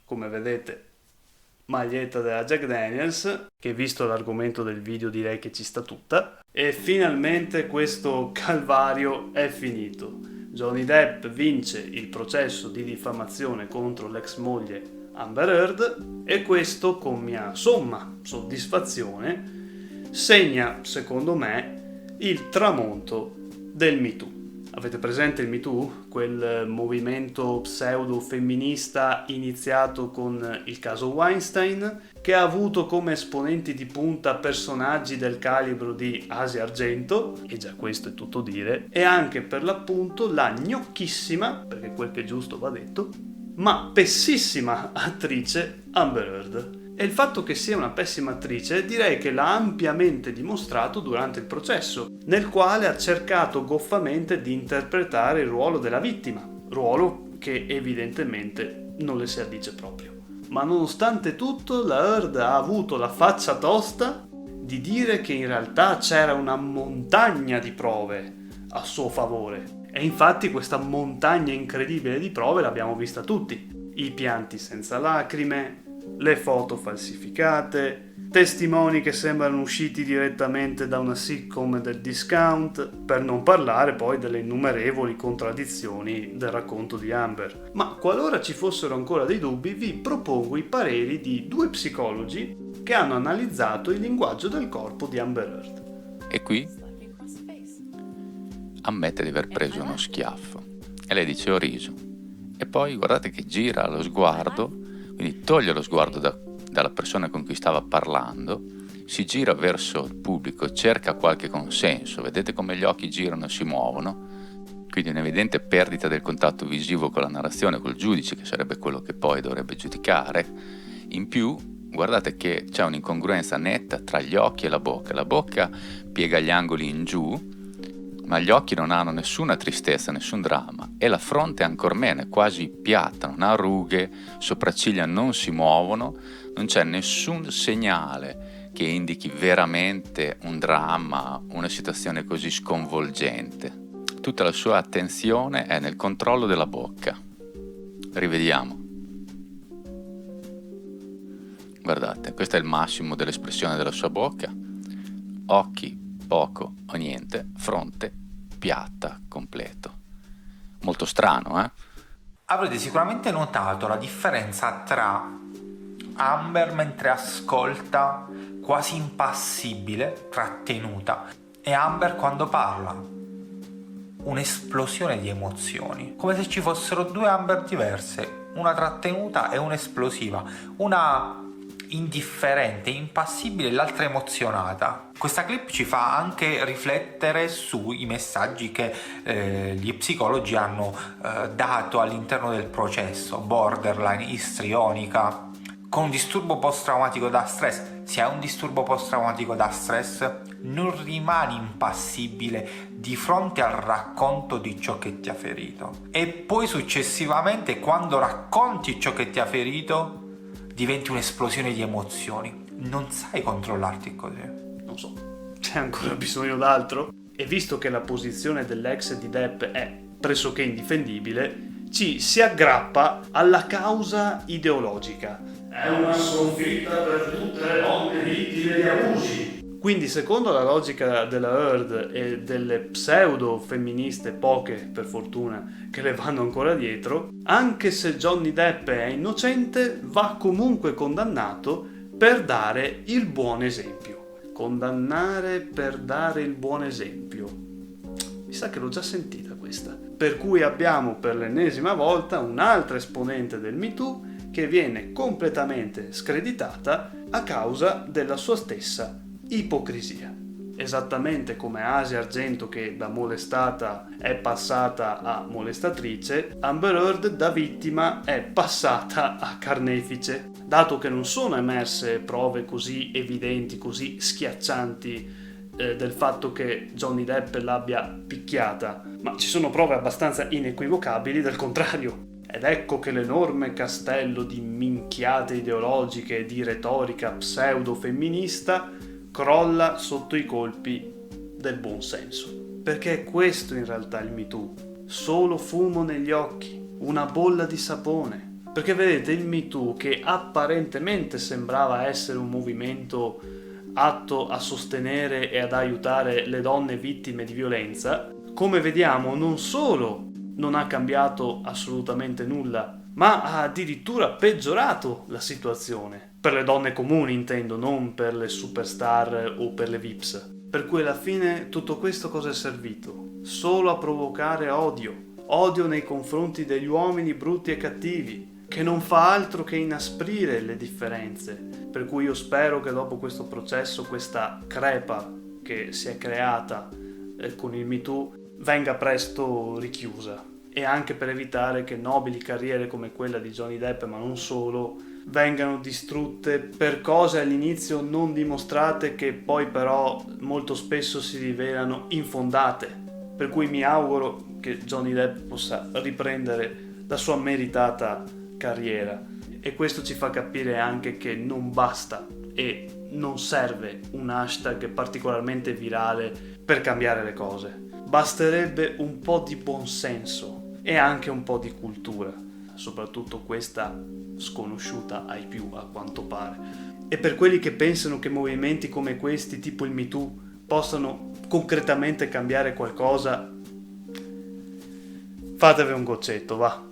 come vedete, maglietta della Jack Daniels, che visto l'argomento del video direi che ci sta tutta. E finalmente questo calvario è finito. Johnny Depp vince il processo di diffamazione contro l'ex moglie Amber Heard e questo, con mia somma soddisfazione, segna, secondo me, il tramonto del Me Too. Avete presente il Me Too? Quel movimento pseudo-femminista iniziato con il caso Weinstein, che ha avuto come esponenti di punta personaggi del calibro di Asia Argento, e già questo è tutto dire, e anche per l'appunto la gnocchissima, perché quel che è giusto va detto, ma pessissima attrice Amber Heard. E il fatto che sia una pessima attrice direi che l'ha ampiamente dimostrato durante il processo, nel quale ha cercato goffamente di interpretare il ruolo della vittima, ruolo che evidentemente non le si addice proprio. Ma nonostante tutto, la Heard ha avuto la faccia tosta di dire che in realtà c'era una montagna di prove a suo favore. E infatti questa montagna incredibile di prove l'abbiamo vista tutti. I pianti senza lacrime, le foto falsificate, testimoni che sembrano usciti direttamente da una sitcom del discount, per non parlare poi delle innumerevoli contraddizioni del racconto di Amber. Ma qualora ci fossero ancora dei dubbi, vi propongo i pareri di 2 psicologi che hanno analizzato il linguaggio del corpo di Amber Heard. E qui ammette di aver preso uno schiaffo e lei dice: ho riso. E poi guardate che gira lo sguardo, quindi toglie lo sguardo dalla persona con cui stava parlando, si gira verso il pubblico, cerca qualche consenso, vedete come gli occhi girano e si muovono, quindi un'evidente perdita del contatto visivo con la narrazione, col giudice, che sarebbe quello che poi dovrebbe giudicare. In più guardate che c'è un'incongruenza netta tra gli occhi e la bocca piega gli angoli in giù, ma gli occhi non hanno nessuna tristezza, nessun dramma, e la fronte ancor meno, è quasi piatta, non ha rughe, sopracciglia non si muovono, non c'è nessun segnale che indichi veramente un dramma, una situazione così sconvolgente. Tutta la sua attenzione è nel controllo della bocca. Rivediamo. Guardate, questo è il massimo dell'espressione della sua bocca. Occhi poco o niente, fronte piatta, completo. Molto strano, eh? Avrete sicuramente notato la differenza tra Amber mentre ascolta, quasi impassibile, trattenuta, e Amber quando parla. Un'esplosione di emozioni, come se ci fossero 2 Amber diverse, una trattenuta e una esplosiva, una indifferente, impassibile e l'altra emozionata. Questa clip ci fa anche riflettere sui messaggi che gli psicologi hanno dato all'interno del processo: borderline, istrionica, con disturbo post-traumatico da stress. Se hai un disturbo post-traumatico da stress, non rimani impassibile di fronte al racconto di ciò che ti ha ferito, e poi successivamente, quando racconti ciò che ti ha ferito, diventi un'esplosione di emozioni. Non sai controllarti così. Non so, c'è ancora bisogno d'altro? E visto che la posizione dell'ex di Depp è pressoché indifendibile, ci si aggrappa alla causa ideologica. È una sconfitta per tutte le donne vittime di abusi. Quindi, secondo la logica della Heard e delle pseudo femministe, poche per fortuna, che le vanno ancora dietro, anche se Johnny Depp è innocente, va comunque condannato per dare il buon esempio. Condannare per dare il buon esempio. Mi sa che l'ho già sentita questa. Per cui abbiamo per l'ennesima volta un'altra esponente del Me Too che viene completamente screditata a causa della sua stessa ipocrisia. Esattamente come Asia Argento, che da molestata è passata a molestatrice, Amber Heard da vittima è passata a carnefice, dato che non sono emerse prove così evidenti, così schiaccianti del fatto che Johnny Depp l'abbia picchiata, ma ci sono prove abbastanza inequivocabili del contrario. Ed ecco che l'enorme castello di minchiate ideologiche e di retorica pseudo-femminista crolla sotto i colpi del buon senso. Perché è questo in realtà il Me Too. Solo fumo negli occhi, una bolla di sapone, Perché vedete, il Me Too, che apparentemente sembrava essere un movimento atto a sostenere e ad aiutare le donne vittime di violenza, come vediamo non solo non ha cambiato assolutamente nulla, ma ha addirittura peggiorato la situazione. Per le donne comuni intendo, non per le superstar o per le VIPs. Per cui alla fine tutto questo cosa è servito? Solo a provocare odio nei confronti degli uomini brutti e cattivi, che non fa altro che inasprire le differenze. Per cui io spero che dopo questo processo, questa crepa che si è creata con il Me Too venga presto richiusa, e anche per evitare che nobili carriere come quella di Johnny Depp, ma non solo, vengano distrutte per cose all'inizio non dimostrate che poi però molto spesso si rivelano infondate. Per cui mi auguro che Johnny Depp possa riprendere la sua meritata carriera, e questo ci fa capire anche che non basta e non serve un hashtag particolarmente virale per cambiare le cose. Basterebbe un po' di buonsenso e anche un po' di cultura, soprattutto questa sconosciuta ai più a quanto pare. E per quelli che pensano che movimenti come questi, tipo il Me Too, possano concretamente cambiare qualcosa, fatevi un goccetto, va.